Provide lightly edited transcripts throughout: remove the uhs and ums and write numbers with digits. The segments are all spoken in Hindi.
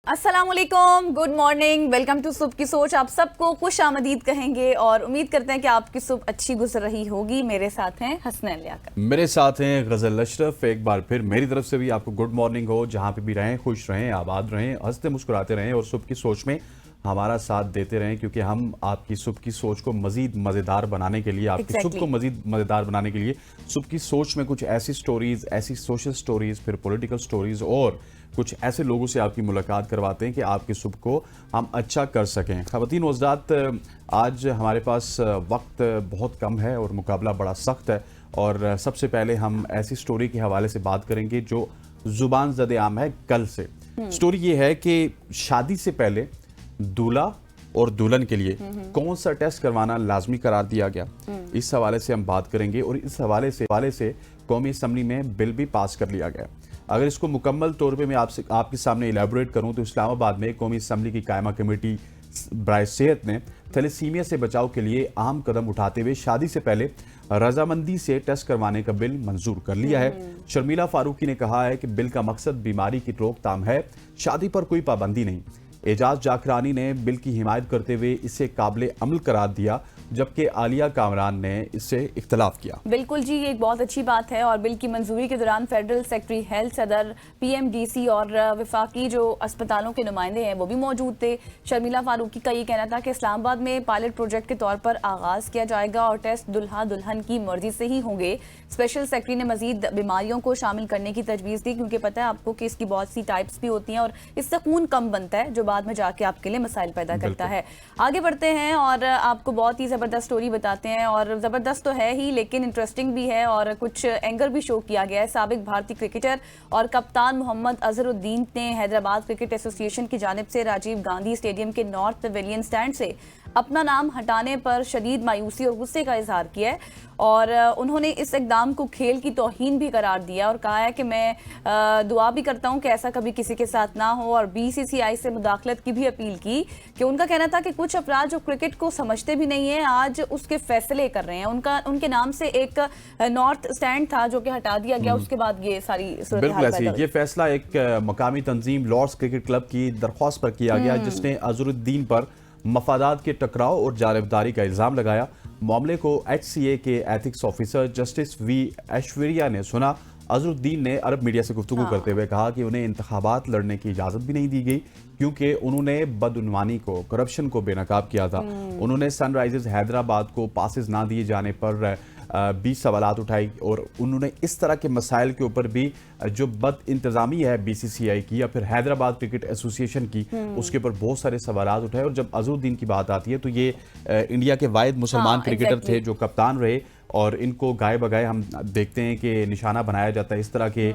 अस्सलाम वालेकुम, गुड मॉर्निंग, वेलकम टू सुबह की सोच। आप सबको खुश आमदीद कहेंगे और उम्मीद करते हैं कि आपकी सुबह अच्छी गुजर रही होगी। मेरे साथ हैं हसनैन लियाकत, मेरे साथ हैं गजल अशरफ। एक बार फिर मेरी तरफ से भी आपको गुड मॉर्निंग हो। जहां पे भी रहें खुश रहें, आबाद रहें, हंसते मुस्कुराते रहें और सुबह की सोच में हमारा साथ देते रहें, क्योंकि हम आपकी सुबह की सोच को मजीद मज़ेदार बनाने के लिए, आपकी सुबह को मजीद मज़ेदार बनाने के लिए सुबह की सोच में कुछ ऐसी स्टोरीज, ऐसी सोशल स्टोरीज, फिर पॉलिटिकल स्टोरीज और कुछ ऐसे लोगों से आपकी मुलाकात करवाते हैं कि आपकी सुबह को हम अच्छा कर सकें। ख़वातीन व हज़रात, आज हमारे पास वक्त बहुत कम है और मुकाबला बड़ा सख्त है। और सबसे पहले हम ऐसी स्टोरी के हवाले से बात करेंगे जो जुबान ज़द आम है कल से। स्टोरी ये है कि शादी से पहले दूल्हा और दुल्हन के लिए कौन सा टेस्ट करवाना लाजमी करार दिया गया, इस हवाले से हम बात करेंगे। और इस हवाले से कौमी असम्बली में बिल भी पास कर लिया गया। अगर इसको मुकम्मल तौर पे मैं आपके सामने इलेबोरेट करूं तो इस्लामाबाद में कौमी असम्बली की कायमा कमेटी बराए सेहत ने थैलेसीमिया से बचाव के लिए अहम कदम उठाते हुए शादी से पहले रजामंदी से टेस्ट करवाने का बिल मंजूर कर लिया है। शर्मिला फारूकी ने कहा है कि बिल का मकसद बीमारी की रोकथाम है, शादी पर कोई पाबंदी नहीं। एजाज जाखरानी ने बिल की हिमायत करते हुए इसे काबिल अमल करार दिया, जबकि आलिया कामरान ने इससे इख्तलाफ किया। बिल्कुल जी, ये एक बहुत अच्छी बात है। और बिल की मंजूरी के दौरान फेडरल सेक्रेटरी हेल्थ, सदर, पीएमडीसी और वफाकी जो अस्पतालों के नुमाइंदे हैं वो भी मौजूद थे। शर्मिला फारूकी का ये कहना था कि इस्लामाबाद में पायलट प्रोजेक्ट के तौर पर आगाज किया जाएगा और टेस्ट दुल्हा दुल्हन की मर्जी से ही होंगे। स्पेशल सेक्रेटरी ने मजीद बीमारियों को शामिल करने की तजवीज़ दी, क्योंकि पता है आपको कि इसकी बहुत सी टाइप्स भी होती हैं और इससे खून कम बनता है, जो बाद में जाके आपके लिए मसाइल पैदा करता है। आगे बढ़ते हैं और आपको बहुत ही ज़बरदस्त स्टोरी बताते हैं। और ज़बरदस्त तो है ही, लेकिन इंटरेस्टिंग भी है और कुछ एंगर भी शो किया गया है। साबिक भारतीय क्रिकेटर और कप्तान मोहम्मद अजहरुद्दीन ने हैदराबाद क्रिकेट एसोसिएशन की जानिब से राजीव गांधी स्टेडियम के नॉर्थ पवेलियन स्टैंड से अपना नाम हटाने पर शदीद मायूसी और गुस्से का इजहार किया है। और उन्होंने इस इक़दाम को खेल की तौहीन भी करार दिया और कहा है कि मैं दुआ भी करता हूं कि ऐसा कभी किसी के साथ ना हो। और बीसीसीआई से मुदाखलत की भी अपील की कि उनका कहना था कि कुछ अफराद जो क्रिकेट को समझते भी नहीं है आज उसके फैसले कर रहे हैं। उनके नाम से एक नॉर्थ स्टैंड था जो कि हटा दिया गया, उसके बाद ये सारी सूरत। ये फैसला एक मकामी तंजीम लॉर्ड्स क्रिकेट क्लब की दरख्वास्त पर किया गया, जिसने अजहरुद्दीन पर मफादात के टकराव और जानिबदारी का इल्जाम लगाया। मामले को HCA के ethics officer justice V Aishwarya ने सुना। अजहरुद्दीन ने अरब मीडिया से गुफ्तगू करते हुए कहा कि उन्हें इंतखाबात लड़ने की इजाज़त भी नहीं दी गई, क्योंकि उन्होंने बदउनवानी को, करप्शन को बेनकाब किया था। उन्होंने सनराइजर्स हैदराबाद को पासेस ना दिए जाने पर 20 सवालात उठाई और उन्होंने इस तरह के मसाइल के ऊपर भी जो बद इंतज़ामी है BCCI की या फिर हैदराबाद क्रिकेट एसोसिएशन की, उसके ऊपर बहुत सारे सवालात उठाए। और जब अजहरुद्दीन की बात आती है तो ये इंडिया के वाहिद मुसलमान क्रिकेटर थे जो कप्तान रहे और इनको गाए बगाए हम देखते हैं कि निशाना बनाया जाता है। इस तरह के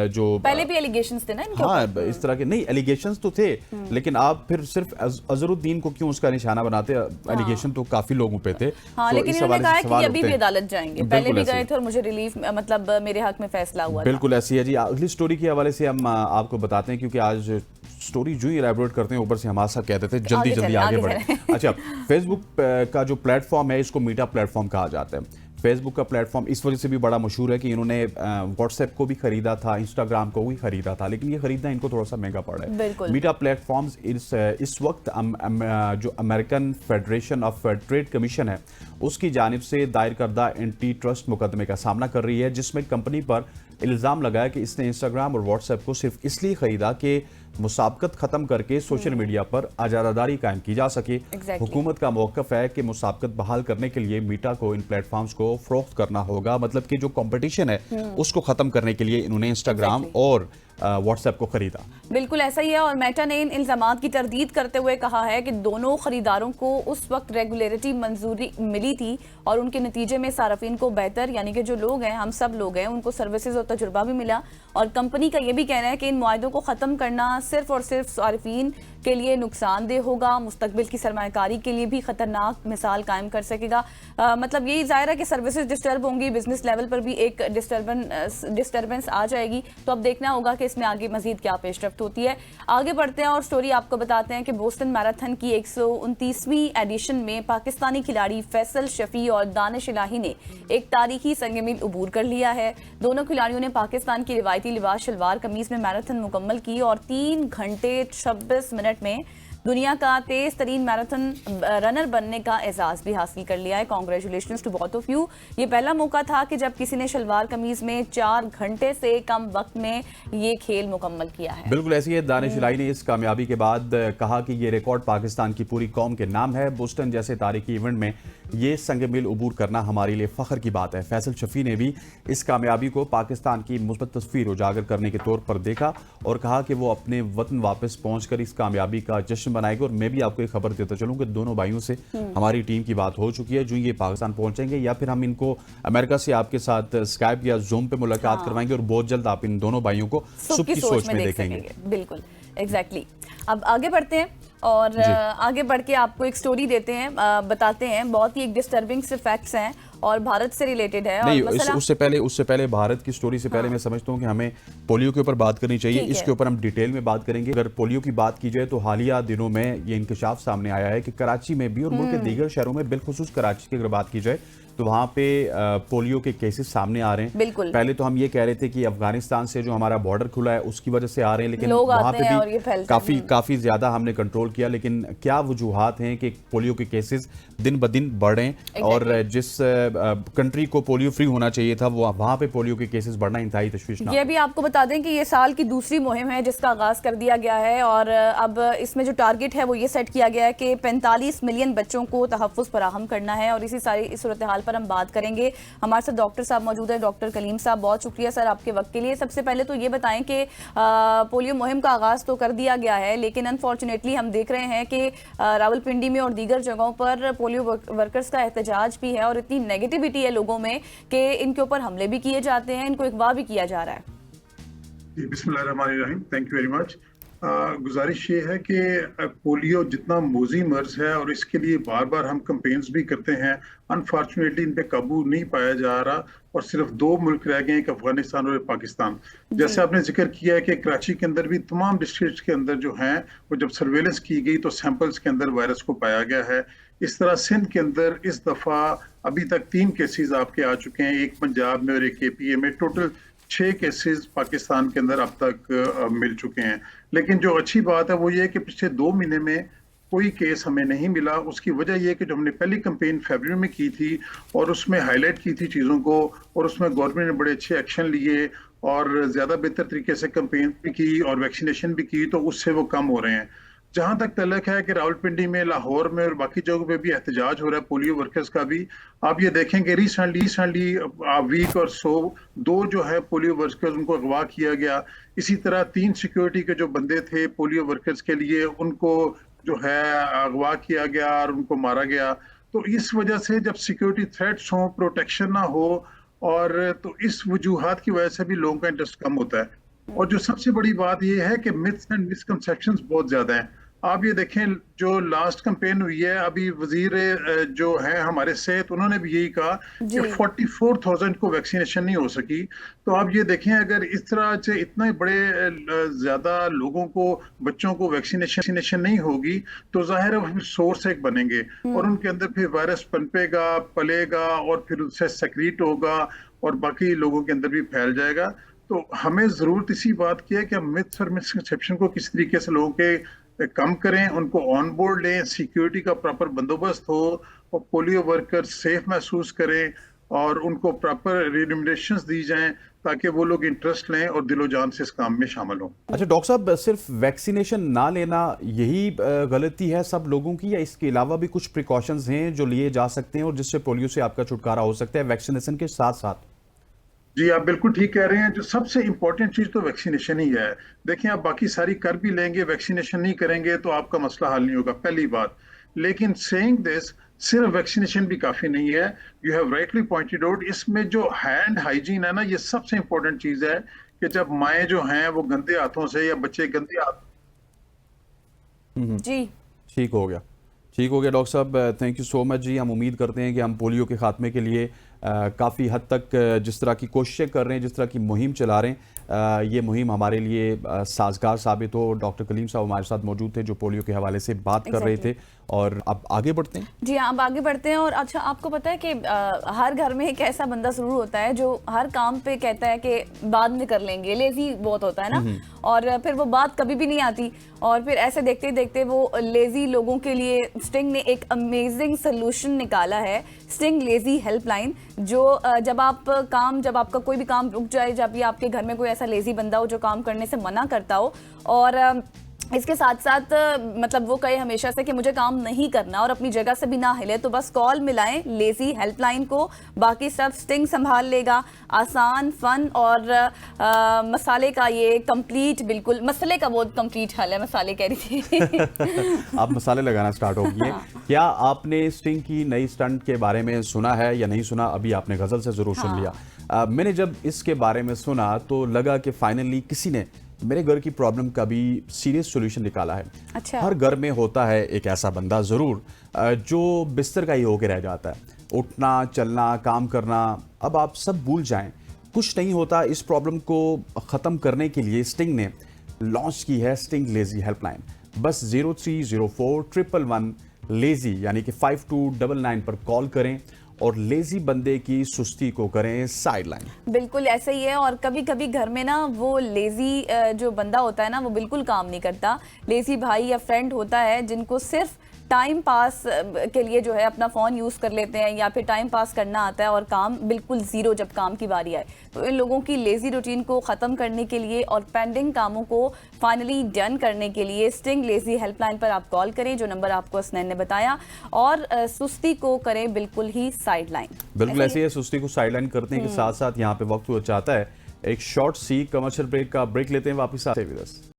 जो पहले भी एलिगेशंस थे ना इनके, हाँ इस तरह के नहीं एलिगेशंस तो थे, लेकिन आप फिर सिर्फ अजहरुद्दीन को क्यों उसका निशाना बनाते? एलिगेशन तो काफी लोगों पे थे। हाँ, लेकिन इन्होंने कहा है कि अभी भी अदालत जाएंगे, पहले भी गए थे और मुझे रिलीफ, मतलब मेरे हक में फैसला हुआ। बिल्कुल ऐसी है जी। अगली स्टोरी के हवाले से हम आपको बताते हैं, क्योंकि आज स्टोरी जो ही एलैबोरेट करते हैं ऊपर से हमारे साथ कहते थे जल्दी आगे बढ़े। अच्छा, फेसबुक का जो प्लेटफॉर्म है इसको मीटा प्लेटफॉर्म कहा जाता है। फेसबुक का प्लेटफॉर्म इस वजह से भी बड़ा मशहूर है कि इन्होंने व्हाट्सएप को भी खरीदा था, इंस्टाग्राम को भी खरीदा था, लेकिन ये खरीदना इनको थोड़ा सा महंगा पड़ा है। मीटा प्लेटफॉर्म्स इस वक्त जो American federation of trade commission है उसकी जानिब से दायर करदा एंटी ट्रस्ट मुकदमे का सामना कर रही है, जिसमें कंपनी पर इल्ज़ाम लगाया कि इसने इंस्टाग्राम और व्हाट्सएप को सिर्फ इसलिए खरीदा कि मुसाबकत खत्म करके सोशल मीडिया पर आज़ादारी कायम की जा सके। हुकूमत का मौक़िफ़ है कि मुसाबकत बहाल करने के लिए मीटा को इन प्लेटफॉर्म्स को फ़रोख्त करना होगा, मतलब कि जो कंपटीशन है उसको ख़त्म करने के लिए इन्होंने इंस्टाग्राम और व्हाट्सएप को खरीदा। बिल्कुल ऐसा ही है। और मेटा ने इन इल्जामात की तरदीद करते हुए कहा है कि दोनों खरीदारों को उस वक्त रेगुलेटरी मंजूरी मिली थी और उनके नतीजे में सार्फिन को बेहतर, यानी कि जो लोग हैं, हम सब लोग हैं, उनको सर्विसेज और तजुर्बा भी मिला। और कंपनी का यह भी कहना है कि इन मुआहदों को ख़त्म करना सिर्फ और सिर्फ सार्फिन के लिए नुकसानदेह होगा, मुस्तकबिल की सरमायाकारी के लिए भी खतरनाक मिसाल कायम कर सकेगा। मतलब यही जाहिर है कि सर्विसेज डिस्टर्ब होंगी, बिजनेस लेवल पर भी एक डिस्टर्बेंस आ जाएगी। तो अब देखना होगा कि इसमें आगे मजीद क्या पेशरफ्त होती है। आगे बढ़ते हैं और स्टोरी आपको बताते हैं कि बोस्टन मैराथन की 129वीं एडिशन में पाकिस्तानी खिलाड़ी फैसल शफी और दानिश इलाही ने एक तारीखी संग-ए-मील अबूर कर लिया है। दोनों खिलाड़ियों ने पाकिस्तान की रिवायती लिबास शलवार कमीज में मैराथन मुकम्मल की और 3 घंटे 26 मिनट में दुनिया का तेज तरीन मैराथन रनर बनने का एजाज भी हासिल कर लिया है। Congratulations to both of you. ये पहला मौका था कि जब किसी ने शलवार कमीज में 4 घंटे से कम वक्त में ये खेल मुकम्मल किया है। बिल्कुल ऐसी है। दानिश इलाही ने इस कामयाबी के बाद कहा कि ये रिकॉर्ड पाकिस्तान की पूरी कौम के नाम है। बोस्टन जैसे तारीखी इवेंट में ये संग-ए-मील अबूर करना हमारे लिए फख्र की बात है। फैसल शफी ने भी इस कामयाबी को पाकिस्तान की मुस्बत तस्वीर उजागर करने के तौर पर देखा और कहा कि वो अपने वतन वापस पहुंचकर इस कामयाबी का जश्न बनाएंगे। और मैं भी आपको एक खबर देता चलूं कि दोनों भाइयों से हमारी टीम की बात हो चुकी है। जो ये पाकिस्तान पहुंचेंगे या फिर हम इनको अमेरिका से आपके साथ स्काइप या जूम पे मुलाकात करवाएंगे और बहुत जल्द आप इन दोनों भाइयों को सुख की सोच में देखेंगे। बिल्कुल एग्जैक्टली। अब आगे बढ़ते हैं और आगे बढ़ के आपको एक स्टोरी देते हैं, बताते हैं। बहुत ही एक डिस्टर्बिंग से फैक्ट्स हैं और भारत से रिलेटेड है। नहीं, और उससे पहले भारत की स्टोरी से पहले मैं समझता हूँ कि हमें पोलियो के ऊपर बात करनी चाहिए। इसके ऊपर हम डिटेल में बात करेंगे। अगर पोलियो की बात की जाए तो हालिया दिनों में ये इंकशाफ सामने आया है कि कराची में भी और मुल्क के दीगर शहरों में, बिलखुसूस कराची की अगर बात की जाए तो वहां पे पोलियो के केसेस सामने आ रहे हैं। बिल्कुल। पहले तो हम ये कह रहे थे कि अफगानिस्तान से जो हमारा बॉर्डर खुला है उसकी वजह से आ रहे हैं, लेकिन लोग वहां आते पे हैं और ये भी फैलते हैं। काफी ज्यादा हमने कंट्रोल किया। लेकिन क्या वजूहात हैं कि पोलियो के केसेस दिन ब दिन बढ़ रहे हैं और जिस कंट्री को पोलियो फ्री होना चाहिए था वो वहां पे पोलियो के केसेस बढ़ना इंतहाई तशवीशनाक। ये भी आपको बता दें कि ये साल की दूसरी मुहिम है जिसका आगाज कर दिया गया है और अब इसमें जो टारगेट है वो ये सेट किया गया है कि 45 मिलियन बच्चों को तहफ़्फ़ुज़ फराहम करना है। और इसी सारी इस सूरत हाल पर हम बात करेंगे। हमारे साथ डॉक्टर साहब मौजूद है, डॉक्टर कलीम साहब। बहुत शुक्रिया सर आपके वक्त के लिए। सबसे पहले तो ये बताएं कि पोलियो मुहिम का आगाज तो कर दिया गया है, लेकिन अनफॉर्चुनेटली हम देख रहे हैं कि रावलपिंडी में और दीगर जगहों पर पोलियो वर्कर्स का एहतजाज भी है और इतनी नेगेटिविटी है लोगों में कि इनके ऊपर हमले भी किए जाते हैं, इनको अगवा भी किया जा रहा है। बिस्मिल्लाहिर्रहमानिर्रहीम। Thank you very much. गुजारिश ये है कि पोलियो जितना मोजी मर्ज है और इसके लिए बार बार हम कंपेन्स भी करते हैं, अनफॉर्चुनेटली इन पे काबू नहीं पाया जा रहा और सिर्फ 2 मुल्क रह गए हैं, अफगानिस्तान और पाकिस्तान। जैसे आपने जिक्र किया है कि कराची के अंदर भी तमाम डिस्ट्रिक्ट के अंदर जो हैं वो जब सर्वेलेंस की गई तो सैंपल्स के अंदर वायरस को पाया गया है। इस तरह सिंध के अंदर इस दफा अभी तक 3 केसेस आपके आ चुके हैं, एक पंजाब में और एक KPA में। टोटल 6 केसेस पाकिस्तान के अंदर अब तक मिल चुके हैं। लेकिन जो अच्छी बात है वो ये है कि पिछले 2 महीने में कोई केस हमें नहीं मिला। उसकी वजह ये कि जो हमने पहली कैंपेन फरवरी में की थी और उसमें हाईलाइट की थी चीज़ों को और उसमें गवर्नमेंट ने बड़े अच्छे एक्शन लिए और ज़्यादा बेहतर तरीके से कैंपेन भी की और वैक्सीनेशन भी की, तो उससे वो कम हो रहे हैं। जहां तक तल्लक है कि रावलपिंडी में, लाहौर में और बाकी जगहों पे भी एहतजाज हो रहा है पोलियो वर्कर्स का भी। आप ये देखेंगे रिसेंटली वीक और सो 2 जो है पोलियो वर्कर्स उनको अगवा किया गया। इसी तरह 3 सिक्योरिटी के जो बंदे थे पोलियो वर्कर्स के लिए उनको जो है अगवा किया गया और उनको मारा गया। तो इस वजह से जब सिक्योरिटी थ्रेट्स हो, प्रोटेक्शन ना हो और तो इस वजूहात की वजह से भी लोगों का इंटरेस्ट कम होता है। और जो सबसे बड़ी बात यह है कि मिथ्स एंड मिसकंसेप्शंस बहुत ज्यादा हैं। आप ये देखें जो लास्ट कैंपेन हुई है, अभी वजीर जो है हमारे सेहत, उन्होंने भी यही कहा कि 44,000 को वैक्सीनेशन नहीं हो सकी। तो आप ये देखें अगर इस तरह से इतने बड़े ज्यादा लोगों को, बच्चों को वैक्सीनेशन नहीं होगी तो जाहिर है सोर्स एक बनेंगे और उनके अंदर फिर वायरस पनपेगा, पलेगा और फिर उससे सेक्रीट होगा और बाकी लोगों के अंदर भी फैल जाएगा। तो हमें जरूरत इसी बात की है कि हम मिथ्स और मिसकंसेप्शन को किस तरीके से लोगों के कम करें, उनको ऑन बोर्ड लें, सिक्योरिटी का प्रॉपर बंदोबस्त हो और पोलियो वर्कर सेफ महसूस करें और उनको प्रॉपर रिम्यूनरेशंस दी जाएं ताकि वो लोग इंटरेस्ट लें और दिलो जान से इस काम में शामिल हों। अच्छा डॉक्टर साहब, सिर्फ वैक्सीनेशन ना लेना यही गलती है सब लोगों की, या इसके अलावा भी कुछ प्रिकॉशंस हैं जो लिए जा सकते हैं और जिससे पोलियो से आपका छुटकारा हो सकता है वैक्सीनेशन के साथ साथ? जी आप बिल्कुल ठीक कह रहे हैं। जो सबसे इंपॉर्टेंट चीज तो वैक्सीनेशन ही है। देखिए आप बाकी सारी कर भी लेंगे, वैक्सीनेशन नहीं करेंगे तो आपका मसला हल नहीं होगा, पहली बात। लेकिन सेइंग दिस, सिर्फ वैक्सीनेशन भी काफी नहीं है। You have rightly pointed out, इसमें जो हैंड हाइजीन है ना, ये सबसे इंपॉर्टेंट चीज है कि जब माएँ जो हैं वो गंदे हाथों से या बच्चे गंदे हाथ जी ठीक हो गया, ठीक हो गया डॉक्टर साहब, थैंक यू सो मच जी। हम उम्मीद करते हैं कि हम पोलियो के खात्मे के लिए काफ़ी हद तक जिस तरह की कोशिशें कर रहे हैं, जिस तरह की मुहिम चला रहे हैं, ये मुहिम हमारे लिए साजगार साबित हो। डॉक्टर कलीम साहब हमारे साथ मौजूद थे जो पोलियो के हवाले से बात कर रहे थे, और अब आगे बढ़ते हैं। जी हाँ, अब आगे बढ़ते हैं। और अच्छा, आपको पता है कि हर घर में एक ऐसा बंदा जरूर होता है जो हर काम पे कहता है कि बाद में कर लेंगे, लेजी बहुत होता है ना, और फिर वो बात कभी भी नहीं आती, और फिर ऐसे देखते ही देखते वो लेजी लोगों के लिए स्टिंग ने एक अमेजिंग सोल्यूशन निकाला है, स्टिंग लेजी हेल्पलाइन। जो जब आपका कोई भी काम रुक जाए, जब भी आपके घर में कोई ऐसा लेजी बंदा हो जो काम करने से मना करता हो, और इसके साथ साथ मतलब वो कहे हमेशा से कि मुझे काम नहीं करना और अपनी जगह से भी ना हिले, तो बस कॉल मिलाएं लेजी हेल्पलाइन को, बाकी सब स्टिंग संभाल लेगा। आसान, फन और मसाले का ये कंप्लीट, बिल्कुल मसाले का बहुत कंप्लीट हल है, मसाले कह रही थी। आप मसाले लगाना स्टार्ट हो गए। क्या आपने स्टिंग की नई स्टंट के बारे में सुना है या नहीं सुना? अभी आपने गजल से जरूर सुन लिया। मैंने जब इसके बारे में सुना तो लगा कि फाइनली किसी ने मेरे घर की प्रॉब्लम का भी सीरियस सॉल्यूशन निकाला है। अच्छा। हर घर में होता है एक ऐसा बंदा जरूर जो बिस्तर का ही होके रह जाता है, उठना चलना काम करना अब आप सब भूल जाएं, कुछ नहीं होता। इस प्रॉब्लम को ख़त्म करने के लिए स्टिंग ने लॉन्च की है स्टिंग लेजी हेल्पलाइन। बस 030411 लेजी यानी कि 5299 पर कॉल करें और लेजी बंदे की सुस्ती को करें साइडलाइन। बिल्कुल ऐसे ही है। और कभी कभी घर में ना वो लेजी जो बंदा होता है ना, वो बिल्कुल काम नहीं करता। लेजी भाई या फ्रेंड होता है जिनको सिर्फ टाइम पास के लिए जो है अपना फ़ोन यूज़ कर लेते हैं, या फिर टाइम पास करना आता है और काम बिल्कुल ज़ीरो जब काम की बारी आए। तो इन लोगों की लेज़ी रूटीन को ख़त्म करने के लिए और पेंडिंग कामों को फाइनली डन करने के लिए स्टिंग लेज़ी हेल्पलाइन पर आप कॉल करें, जो नंबर आपको हसनैन ने बताया, और सुस्ती को करें बिल्कुल ही साइडलाइन। बिल्कुल ऐसे ही है, सुस्ती को साइडलाइन करने के साथ साथ यहाँ पे वक्त हुआ चाहता है एक शॉर्ट सी कमर्शियल ब्रेक का। ब्रेक लेते हैं, वापस आते हैं।